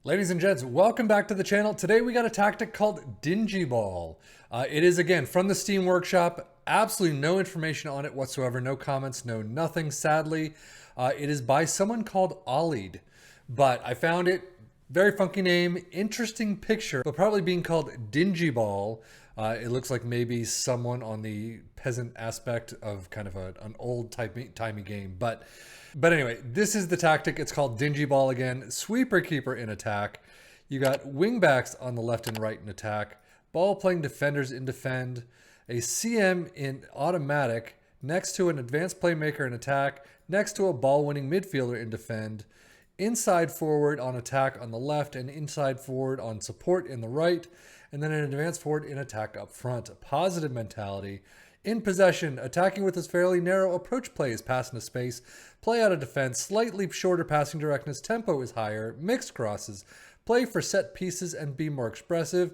Ladies and gents, welcome back to the channel. Today we got a tactic called DingyBall. It is, again, from the Steam Workshop. Absolutely no information on it whatsoever. No comments, no nothing, sadly. It is by someone called Ollied. But I found it, very funky name, interesting picture, but probably being called DingyBall. It looks like maybe someone on the peasant aspect of kind of an old timey game. But anyway, this is the tactic. It's called DingyBall again. Sweeper keeper in attack. You got wingbacks on the left and right in attack. Ball playing defenders in defend. A CM in automatic next to an advanced playmaker in attack. Next to a ball winning midfielder in defend. Inside forward on attack on the left and inside forward on support in the right. And then an advanced forward in attack up front. A positive mentality. In possession, attacking with his fairly narrow approach play is pass into space, play out of defense, slightly shorter passing directness, tempo is higher, mixed crosses, play for set pieces and be more expressive.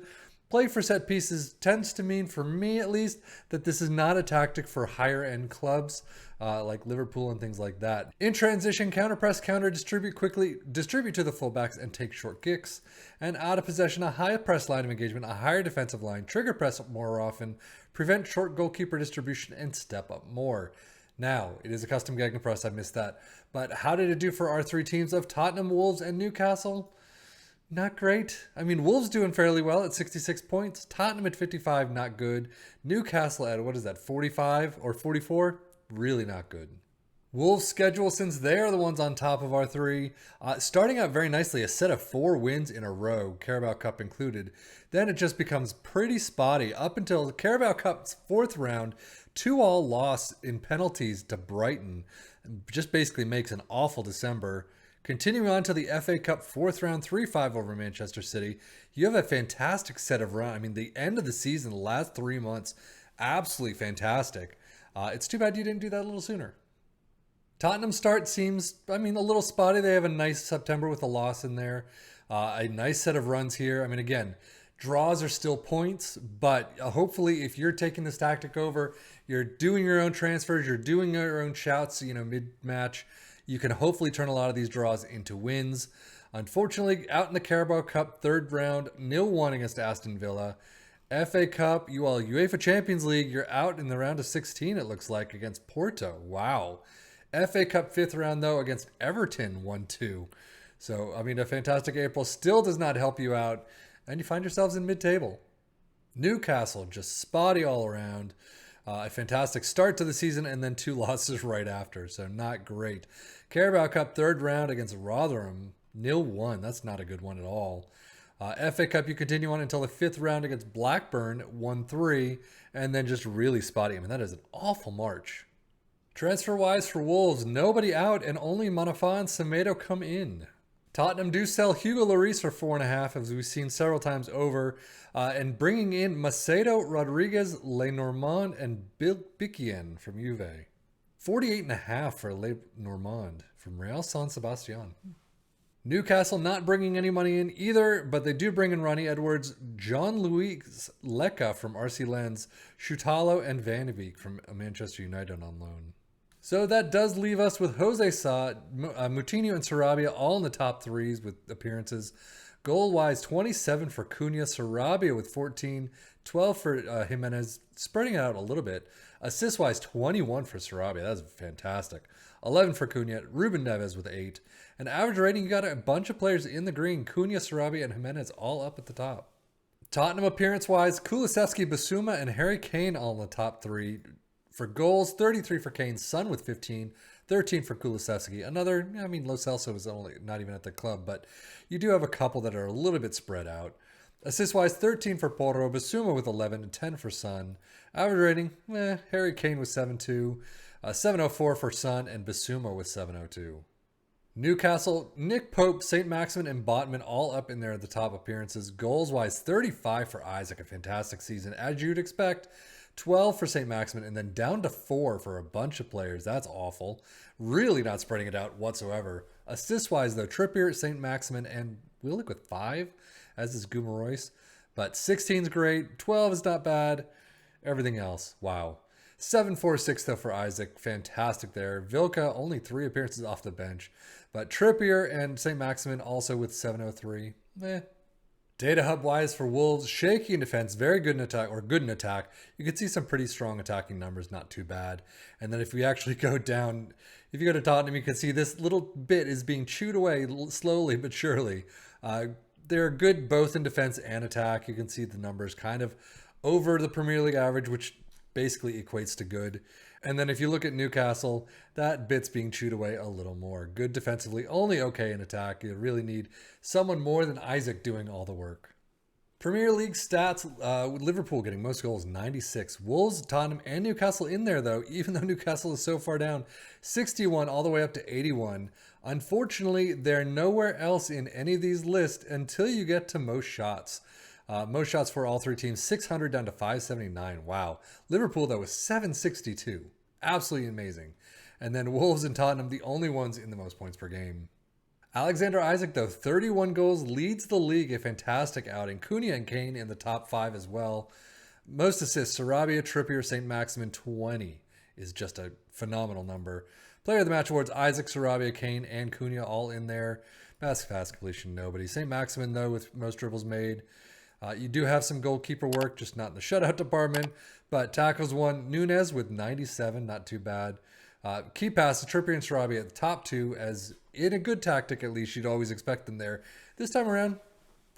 Play for set pieces tends to mean, for me at least, that this is not a tactic for higher end clubs like Liverpool and things like that. In transition, counter press, counter distribute quickly, distribute to the fullbacks and take short kicks. And out of possession, a high press line of engagement, a higher defensive line, trigger press more often, prevent short goalkeeper distribution, and step up more. Now, it is a custom Gegenpress, I missed that. But how did it do for our three teams of Tottenham, Wolves, and Newcastle? Not great. I mean, Wolves doing fairly well at 66 points. Tottenham at 55, not good. Newcastle at, what is that, 45 or 44? Really not good. Wolves' schedule, since they are the ones on top of our three, starting out very nicely, a set of 4 wins in a row, Carabao Cup included. Then it just becomes pretty spotty up until the Carabao Cup's 4th round, 2-2 loss in penalties to Brighton. Just basically makes an awful December. Continuing on to the FA Cup 4th round, 3-5 over Manchester City. You have a fantastic set of run. I mean, the end of the season, the last 3 months, absolutely fantastic. It's too bad you didn't do that a little sooner. Tottenham start seems, I mean, a little spotty. They have a nice September with a loss in there. A nice set of runs here. I mean, again, draws are still points, but hopefully if you're taking this tactic over, you're doing your own transfers, you're doing your own shouts, mid-match, you can hopefully turn a lot of these draws into wins. Unfortunately, out in the Carabao Cup 3rd round, 0-1 against Aston Villa. FA Cup, UEFA Champions League, you're out in the round of 16, it looks like, against Porto. Wow. FA Cup 5th round, though, against Everton, 1-2. So, I mean, a fantastic April still does not help you out, and you find yourselves in mid-table. Newcastle, just spotty all around. A fantastic start to the season and then 2 losses right after, so not great. Carabao Cup 3rd round against Rotherham, 0-1. That's not a good one at all. FA Cup, you continue on until the 5th round against Blackburn, 1-3, and then just really spotty. I mean, that is an awful March. Transfer-wise for Wolves, nobody out and only Manafá and Semedo come in. Tottenham do sell Hugo Lloris for 4.5, as we've seen several times over, and bringing in Macedo, Rodriguez, Lenormand, and Bikien from Juve. 48.5 for Lenormand from Real San Sebastian. Newcastle not bringing any money in either, but they do bring in Ronnie Edwards, Jean-Louis Lecca from RC Lens, Schutalo, and Van de Beek from Manchester United on loan. So that does leave us with Jose Sa, Moutinho, and Sarabia all in the top 3s with appearances. Goal-wise, 27 for Cunha, Sarabia with 14, 12 for Jimenez, spreading it out a little bit. Assist-wise, 21 for Sarabia. That's fantastic. 11 for Cunha, Ruben Neves with 8. And average rating, you got a bunch of players in the green. Cunha, Sarabia, and Jimenez all up at the top. Tottenham appearance-wise, Kulusevski, Basuma, and Harry Kane all in the top 3. For goals, 33 for Kane, Son with 15, 13 for Kulusevski. Another, I mean, Lo Celso is only not even at the club, but you do have a couple that are a little bit spread out. Assist-wise, 13 for Porro, Basuma with 11, and 10 for Son. Average rating, Harry Kane with 7.2, 704 for Son, and Basuma with 702. Newcastle, Nick Pope, St. Maximin, and Botman all up in there at the top appearances. Goals-wise, 35 for Isaac, a fantastic season, as you'd expect. 12 for St. Maximin, and then down to 4 for a bunch of players. That's awful. Really not spreading it out whatsoever. Assist-wise, though, Trippier, St. Maximin, and Willick with 5, as is Guimaraes. But 16 is great. 12 is not bad. Everything else, wow. 746 though for Isaac, fantastic there. Vilka only 3 appearances off the bench, but Trippier and St. Maximin also with 703. Data hub wise for Wolves, shaky in defense, very good in attack, or good in attack. You can see some pretty strong attacking numbers, not too bad. And then if we actually go down, if you go to Tottenham, you can see this little bit is being chewed away slowly but surely. They're good both in defense and attack. You can see the numbers kind of over the Premier League average, which basically equates to good. And then if you look at Newcastle, that bit's being chewed away a little more. Good defensively, only okay in attack. You really need someone more than Isaac doing all the work. Premier League stats, with Liverpool getting most goals, 96. Wolves, Tottenham, and Newcastle in there, though, even though Newcastle is so far down, 61 all the way up to 81. Unfortunately, they're nowhere else in any of these lists until you get to most shots. Most shots for all 3 teams, 600 down to 579. Wow. Liverpool, though, was 762. Absolutely amazing. And then Wolves and Tottenham, the only ones in the most points per game. Alexander Isaac, though, 31 goals, leads the league. A fantastic outing. Cunha and Kane in the top 5 as well. Most assists, Sarabia, Trippier, St. Maximin, 20 is just a phenomenal number. Player of the Match awards, Isaac, Sarabia, Kane, and Cunha all in there. Best pass completion, nobody. St. Maximin, though, with most dribbles made. You do have some goalkeeper work, just not in the shutout department. But tackles one, Nunez with 97, not too bad. Key passes, Trippier and Sarabia at the top 2, as in a good tactic at least, you'd always expect them there. This time around,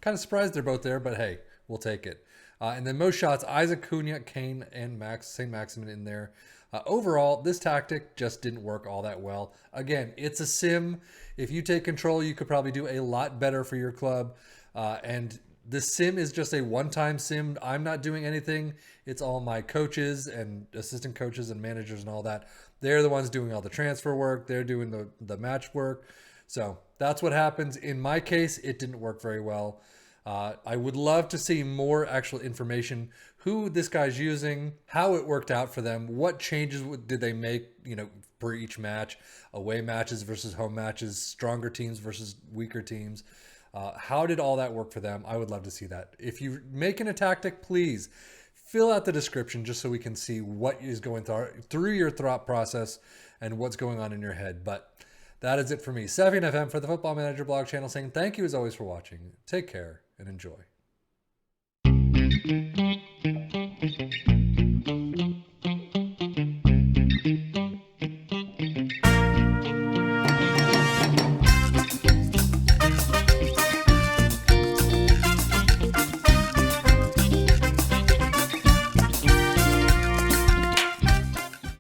kind of surprised they're both there, but hey, we'll take it. And then most shots, Isaac, Cunha, Kane, and St. Maximin in there. Overall, this tactic just didn't work all that well. Again, it's a sim. If you take control, you could probably do a lot better for your club. And the sim is just a one-time sim. I'm not doing anything. It's all my coaches and assistant coaches and managers and all that. They're the ones doing all the transfer work. They're doing the match work. So that's what happens. In my case, it didn't work very well. I would love to see more actual information, who this guy's using, how it worked out for them, what changes did they make, for each match, away matches versus home matches, stronger teams versus weaker teams. How did all that work for them? I would love to see that. If you're making a tactic, please fill out the description just so we can see what is going through your thought process and what's going on in your head. But that is it for me. Savvy FM for the Football Manager blog channel saying thank you as always for watching. Take care and enjoy.